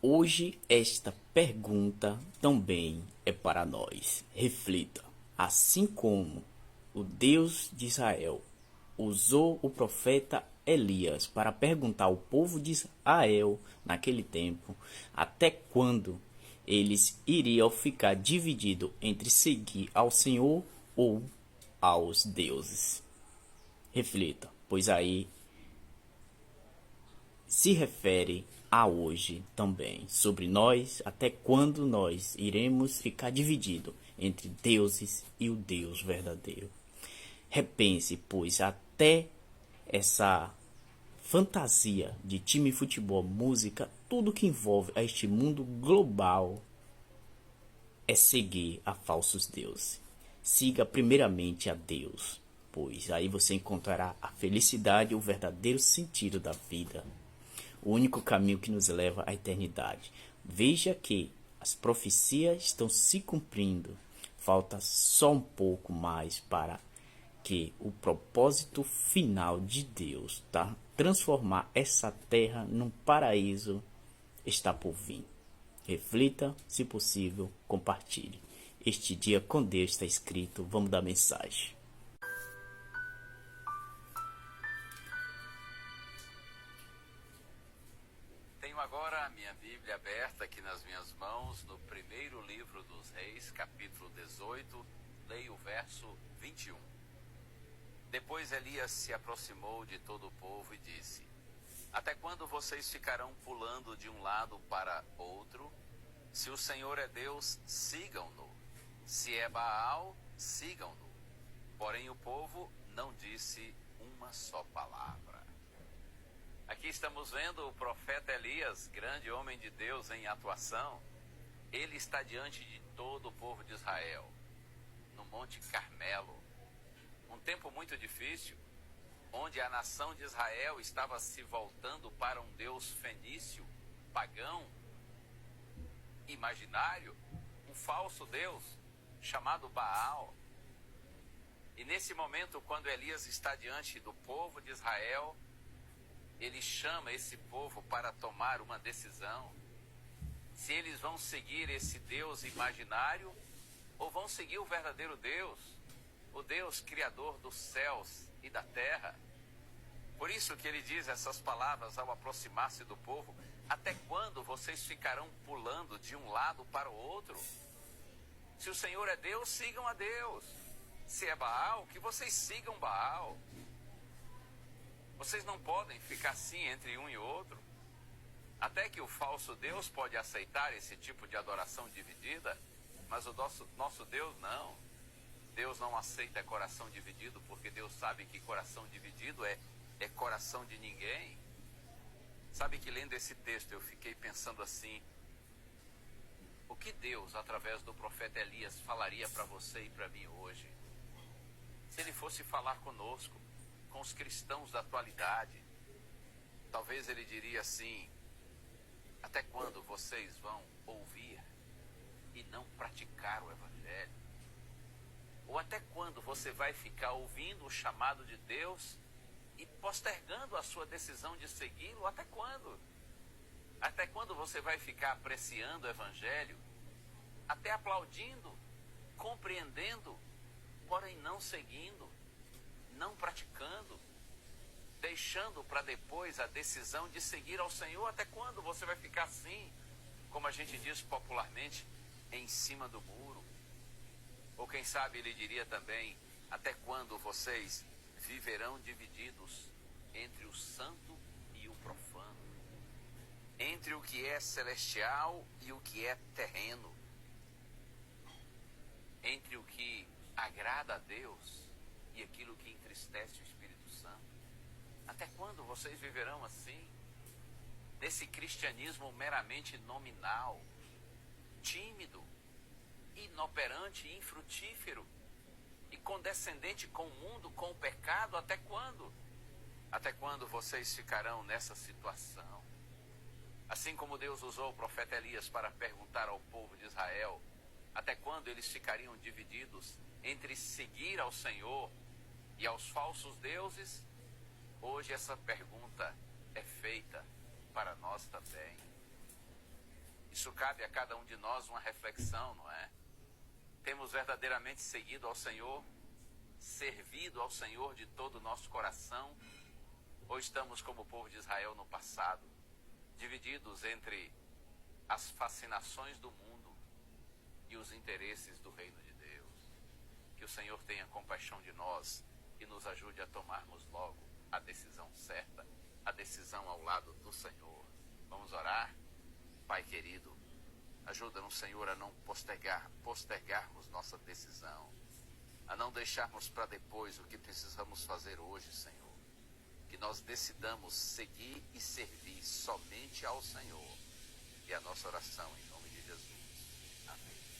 Hoje esta pergunta também é para nós. Reflita. Assim como o Deus de Israel usou o profeta Elias para perguntar ao povo de Israel naquele tempo até quando eles iriam ficar divididos entre seguir ao Senhor ou aos deuses. Reflita, pois aí se refere a hoje também, sobre nós, até quando nós iremos ficar divididos entre deuses e o Deus verdadeiro. Repense, pois até essa fantasia de time de futebol, música, tudo que envolve a este mundo global é seguir a falsos deuses. Siga primeiramente a Deus, pois aí você encontrará a felicidade e o verdadeiro sentido da vida. O único caminho que nos leva à eternidade. Veja que as profecias estão se cumprindo. Falta só um pouco mais para que o propósito final de Deus, tá? Transformar essa terra num paraíso, está por vir. Reflita, se possível, compartilhe. Este dia com Deus está escrito. Vamos dar mensagem. Tenho agora a minha Bíblia aberta aqui nas minhas mãos, no primeiro livro dos Reis, capítulo 18, leio o verso 21. Depois Elias se aproximou de todo o povo e disse: Até quando vocês ficarão pulando de um lado para outro? Se o Senhor é Deus, sigam-no. Se é Baal, sigam-no. Porém o povo não disse uma só palavra. Aqui estamos vendo o profeta Elias, grande homem de Deus em atuação. Ele está diante de todo o povo de Israel, no Monte Carmelo. Um tempo muito difícil, onde a nação de Israel estava se voltando para um Deus fenício, pagão, imaginário, um falso Deus chamado Baal. E nesse momento, quando Elias está diante do povo de Israel, ele chama esse povo para tomar uma decisão. Se eles vão seguir esse Deus imaginário ou vão seguir o verdadeiro Deus, o Deus criador dos céus e da terra. Por isso que ele diz essas palavras ao aproximar-se do povo: até quando vocês ficarão pulando de um lado para o outro? Se o Senhor é Deus, sigam a Deus. Se é Baal, que vocês sigam Baal. Vocês não podem ficar assim entre um e outro. Até que o falso Deus pode aceitar esse tipo de adoração dividida, mas o nosso Deus não. Deus não aceita coração dividido, porque Deus sabe que coração dividido é coração de ninguém. Sabe que lendo esse texto eu fiquei pensando assim: o que Deus, através do profeta Elias, falaria para você e para mim hoje? Se ele fosse falar conosco, com os cristãos da atualidade, talvez ele diria assim: até quando vocês vão ouvir e não praticar o Evangelho? Ou até quando você vai ficar ouvindo o chamado de Deus e postergando a sua decisão de segui-lo? Até quando? Até quando você vai ficar apreciando o Evangelho, até aplaudindo, compreendendo, porém não seguindo, não praticando, deixando para depois a decisão de seguir ao Senhor? Até quando você vai ficar assim, como a gente diz popularmente, em cima do muro? Ou quem sabe ele diria também: até quando vocês viverão divididos entre o santo e o profano, entre o que é celestial e o que é terreno, entre o que agrada a Deus e aquilo que entristece o Espírito Santo? Até quando vocês viverão assim, nesse cristianismo meramente nominal, tímido, inoperante, infrutífero e condescendente com o mundo, com o pecado? Até quando? Até quando vocês ficarão nessa situação? Assim como Deus usou o profeta Elias para perguntar ao povo de Israel até quando eles ficariam divididos entre seguir ao Senhor e aos falsos deuses, hoje essa pergunta é feita para nós também. isso cabe a cada um de nós uma reflexão, não é? Temos verdadeiramente seguido ao Senhor, servido ao Senhor de todo o nosso coração, ou estamos como o povo de Israel no passado, divididos entre as fascinações do mundo e os interesses do reino de Deus? Que o Senhor tenha compaixão de nós e nos ajude a tomarmos logo a decisão certa, a decisão ao lado do Senhor. Vamos orar? Pai querido, ajuda-nos, Senhor, a não postergarmos nossa decisão, a não deixarmos para depois o que precisamos fazer hoje, Senhor. Que nós decidamos seguir e servir somente ao Senhor. E a nossa oração em nome de Jesus. Amém.